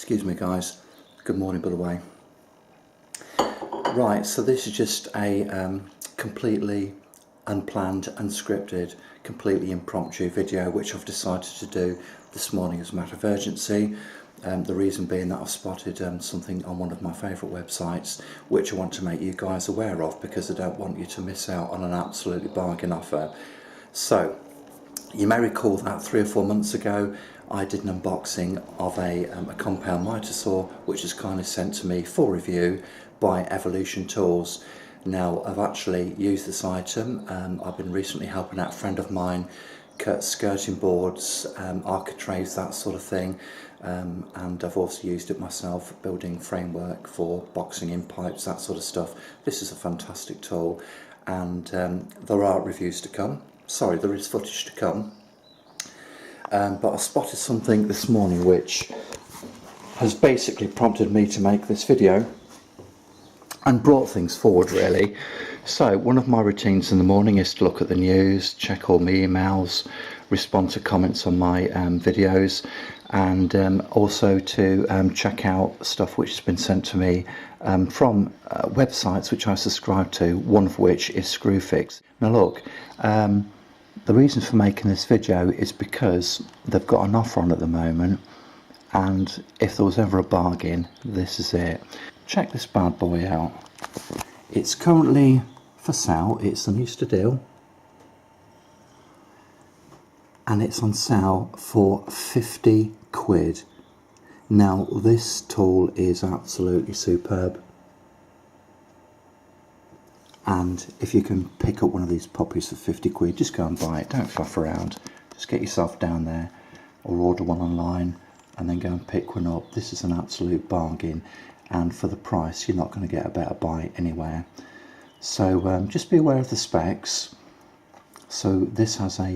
Excuse me guys, good morning by the way. Right, so this is just a completely unplanned, unscripted, completely impromptu video which I've decided to do this morning as a matter of urgency. The reason being that I've spotted something on one of my favourite websites which I want to make you guys aware of, because I don't want you to miss out on an absolutely bargain offer. So you may recall that 3 or 4 months ago I did an unboxing of a compound mitre saw which is kindly sent to me for review by Evolution Tools. Now I've actually used this item. I've been recently helping out a friend of mine cut skirting boards, architraves, that sort of thing, and I've also used it myself building framework for boxing in pipes, that sort of stuff. This is a fantastic tool, and there are reviews to come. Sorry, there is footage to come. But I spotted something this morning which has basically prompted me to make this video and brought things forward really. So one of my routines in the morning is to look at the news, check all my emails, respond to comments on my videos, and also to check out stuff which has been sent to me from websites which I subscribe to, one of which is Screwfix. Now look, the reason for making this video is because they've got an offer on at the moment, and if there was ever a bargain, this is it. Check this bad boy out. It's currently for sale. It's an Easter deal, and it's on sale for 50 quid. Now this tool is absolutely superb, and if you can pick up one of these puppies for 50 quid, just go and buy it. Don't faff around, just get yourself down there or order one online and then go and pick one up. This is an absolute bargain, and for the price you're not going to get a better buy anywhere. So just be aware of the specs. So this has a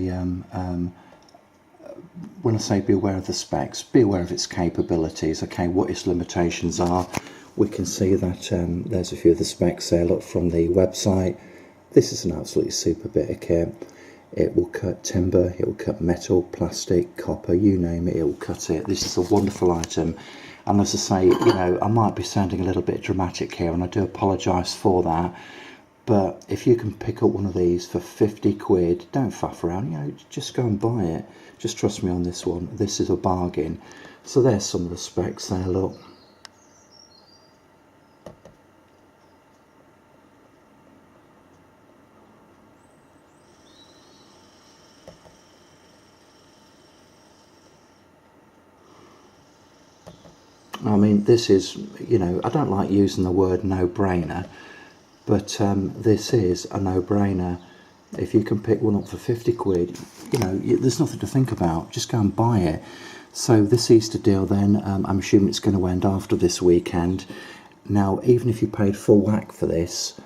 when I say be aware of the specs, be aware of its capabilities. Okay, what its limitations are. We can see that there's a few of the specs there, look, from the website. This is an absolutely super bit of kit. It will cut timber, it will cut metal, plastic, copper, you name it, it will cut it. This is a wonderful item. And as I say, you know, I might be sounding a little bit dramatic here, and I do apologise for that. But if you can pick up one of these for 50 quid, don't faff around, you know, just go and buy it. Just trust me on this one, this is a bargain. So there's some of the specs there, look. I mean, this is, you know, I don't like using the word no-brainer, but this is a no-brainer. If you can pick one up for 50 quid, you know, there's nothing to think about, just go and buy it. So this Easter deal then, I'm assuming it's going to end after this weekend. Now, even if you paid full whack for this,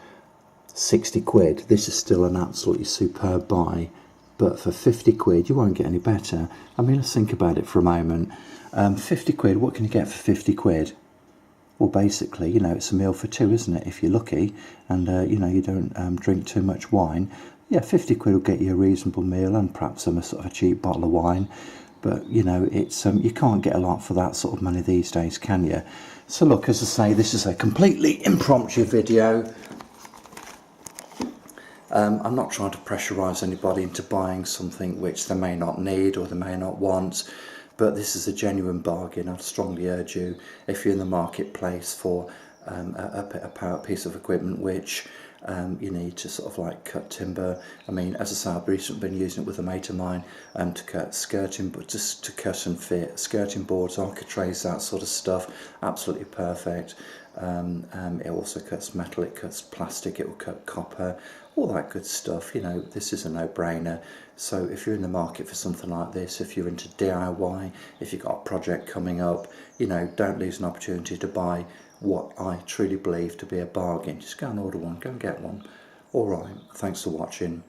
60 quid, this is still an absolutely superb buy. But for 50 quid, you won't get any better. I mean, let's think about it for a moment. 50 quid, what can you get for 50 quid? Well, basically, you know, it's a meal for two, isn't it, if you're lucky, and, you know, you don't drink too much wine. Yeah, 50 quid will get you a reasonable meal and perhaps a sort of a cheap bottle of wine. But, you know, it's you can't get a lot for that sort of money these days, can you? So, look, as I say, this is a completely impromptu video. I'm not trying to pressurise anybody into buying something which they may not need or they may not want, but this is a genuine bargain. I'd strongly urge you, if you're in the marketplace for a piece of equipment which you need to sort of like cut timber. I mean, as I say, I've recently been using it with a mate of mine to cut skirting, but just to cut and fit skirting boards, architraves, that sort of stuff. Absolutely perfect. It also cuts metal, it cuts plastic, it will cut copper, all that good stuff. You know, this is a no-brainer. So if you're in the market for something like this, if you're into DIY, if you've got a project coming up, you know, don't lose an opportunity to buy what I truly believe to be a bargain. Just go and order one, go and get one. Alright, thanks for watching.